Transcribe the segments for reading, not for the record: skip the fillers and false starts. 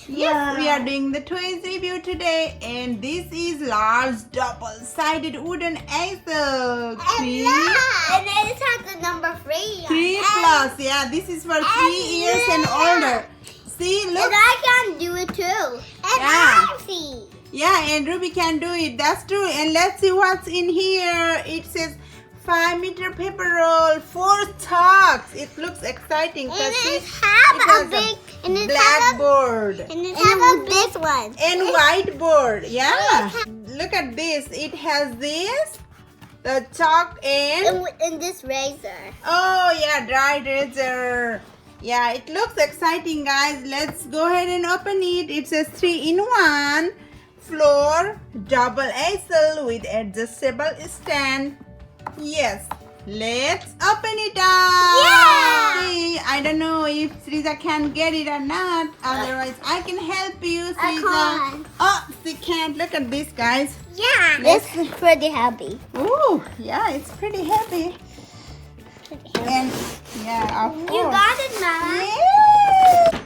Yes, we are doing the toys review today, and this is large double-sided wooden Easel. And it has the number 3. 3 plus. Yeah, this is for 3 years and older. See, look. And I can do it too. And Yeah. I see. Yeah, and Ruby can do it. That's true. And let's see what's in here. It says 5-meter paper roll, 4 chalks. It looks exciting. And It it has has a big and it blackboard. has a big one. And whiteboard. Yeah. Look at this. It has this, the chalk and And this razor. oh yeah, dry razor. Yeah, it looks exciting, guys. Let's go ahead and open it. It says 3-in-1 floor double Easel with adjustable stand. Yes. Let's open it up. Yeah. See, I don't know if Sriza can get it or not. Otherwise, I can help you, Sriza. can't. Oh, she can't. Look at this, guys. Yeah. Let's- It's pretty heavy. Ooh, yeah, it's pretty heavy. And yeah, of course. You got it, Mama. Yeah.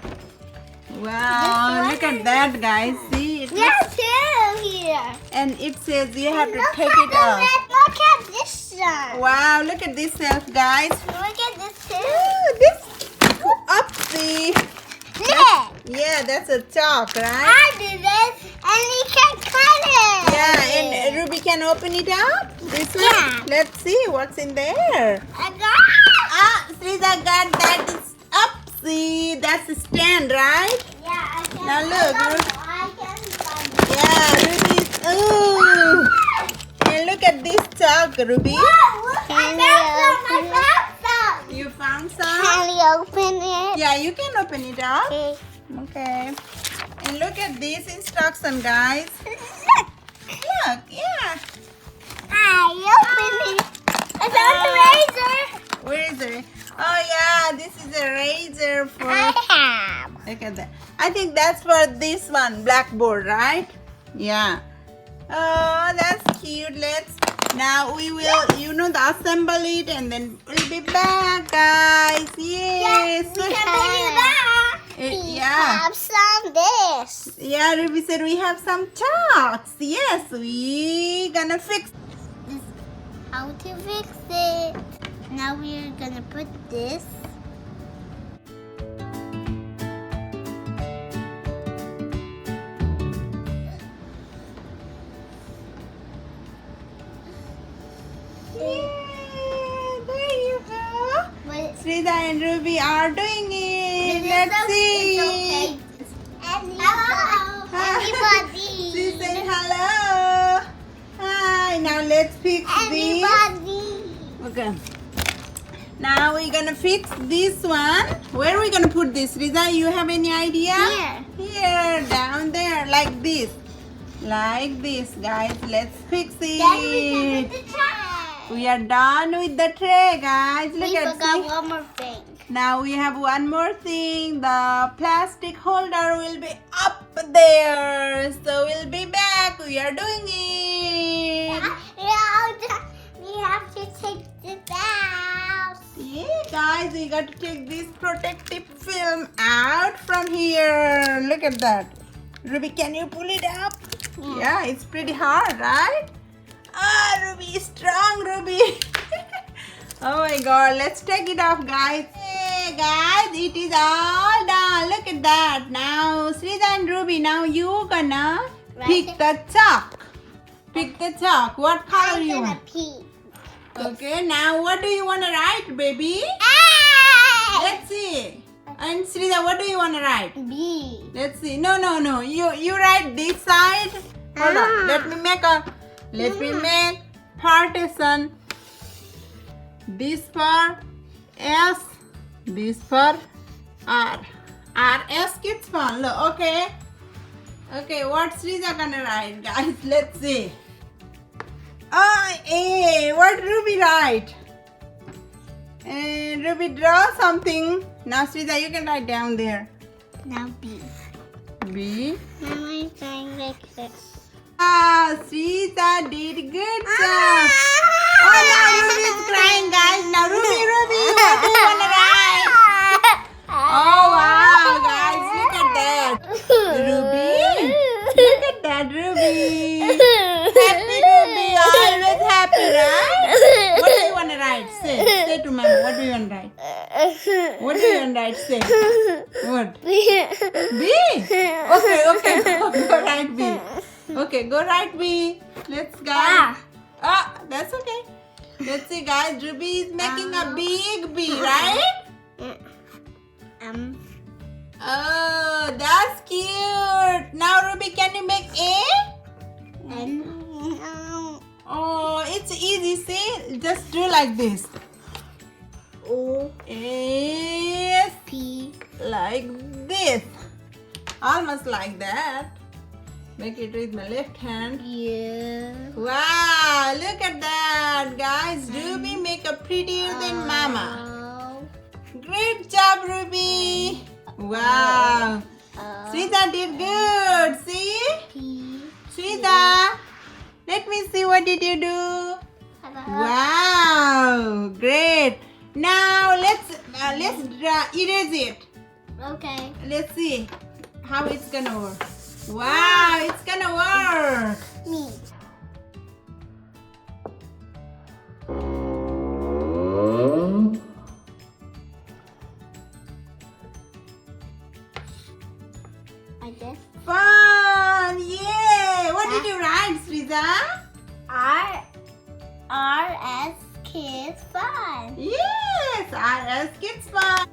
Wow, This look one at that, guys. See, it There's looks, 2 here. and it says you have to Look take at it the off. Look at this one. Wow, look at this shelf, guys. Look at this too. Ooh, this upsy. Look. Yeah, that's a chalk, right? I did it, and you can cut it. Yeah, and Ruby can open it up. This one. Yeah. Let's see what's in there. I got. Ah, Sriza got that is upsy. That's a stand, right? Yeah, I can. Now look, I look. can find it. Yeah, Ruby's. Ooh. And look at this chalk, Ruby. Whoa, look, I found some. You found some? Can you open it? Yeah, you can open it up. Okay. Okay. And look at this instruction, guys. Look, yeah. I opened it. I found the razor. Where is it? Oh yeah, this is a razor for. I have. Look at that. I think that's for this one, blackboard, right? Yeah. Oh, that's cute. Now we will, assemble it and then we'll be back, guys. Yes. We can bring it back. We Yeah. have some this. Yeah, Ruby said we have some chalks. Yes, we gonna fix. This how to fix it. Now we're gonna put this. Yeah, there you go. But Srida and Ruby are doing it. it's Let's okay. see. It's okay. Hello, everybody. She said hello. Hi. Now let's fix this. Everybody. Okay. Now we're gonna fix this one. Where are we gonna put this, Riza? You have any idea? Here. Here, down there, like this. Like this, guys. Let's fix Then we can it. put the tray. We are done with the tray, guys. Look We at forgot see. one more thing. Now we have one more thing. The plastic holder will be up there. So we'll be back. We are doing it. We have to take this out. Yeah, guys, we got to take this protective film out from here. Look at that. Ruby, can you pull it up? Yeah, it's pretty hard, right? Ah, Ruby is strong, Ruby. Oh my God, let's take it off, guys. Hey, guys, it is all done. Look at that. Now, Sriza and Ruby, now you gonna pick the chalk. Pick the chalk. What color you want? pee. Okay, now what do you want to write, baby? Let's see. And Sriza, what do you want to write? B. Let's see. No. You write this side. Hold on. Let me make partition. This for S. This for R. R S kids fun. Look, okay. Okay, what's Sriza gonna write, guys? Let's see. Oh, A. What Ruby write? And Ruby draw something. Now Sriza, you can write down there. Now B. B. Now I'm saying like this. Ah, Sriza did good job. Oh, now Ruby is crying, guys. Now Ruby, what do you want to write? Oh, wow, guys, look at that. Happy Ruby, always happy, right? What do you want to write? Say to Mama, what do you want to write? What do you want to write? Say. What? B? Okay, go write B. Okay, go write B. Let's go. Ah, that's okay. Let's see, guys. Ruby is making a big B, right? Oh, that's cute. Now, Ruby, can you make A? Oh, it's easy. See, just do like this. O S P. Like this. Almost like that. Make it with my left hand. Yeah. Wow, look at that, guys. Ruby make a prettier than Mama. Great job, Ruby. Wow. Sridhar did good. See? P. Sridhar, let me see what did you do. Wow, great. Now let's erase it. Okay. Let's see how it's gonna work. Wow, it's gonna work. Me. Like this. Fun! Yay! What did you write, Sridhar? R.S. Kids Fun. Yes, RS Kids Fun.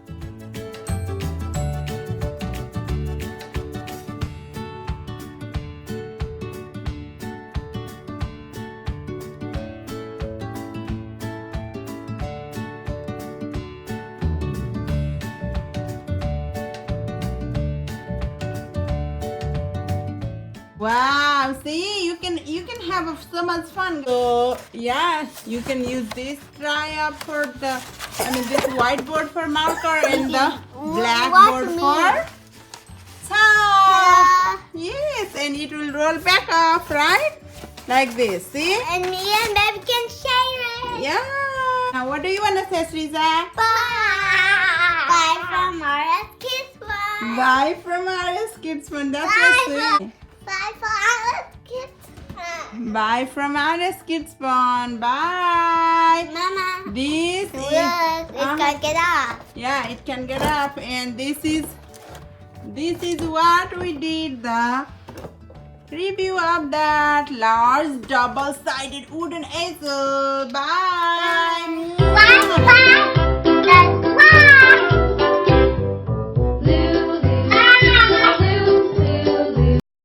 Wow, see, you can have so much fun. So yeah, you can use this try-up for this whiteboard for marker and the blackboard for chalk. Yes, and it will roll back off, right? Like this, see? And me and Baby can share it. Yeah. Now what do you want to say, Sriza? Bye. Bye from RS Kids Fun. Bye from RS Kids Fun. That's what sweet. Bye for RS Kids Fun. Bye from RS Kids Fun. Bye. Mama. This Look, is it can get up. yeah, it can get up, and this is what we did, the review of that large double-sided wooden easel. Bye.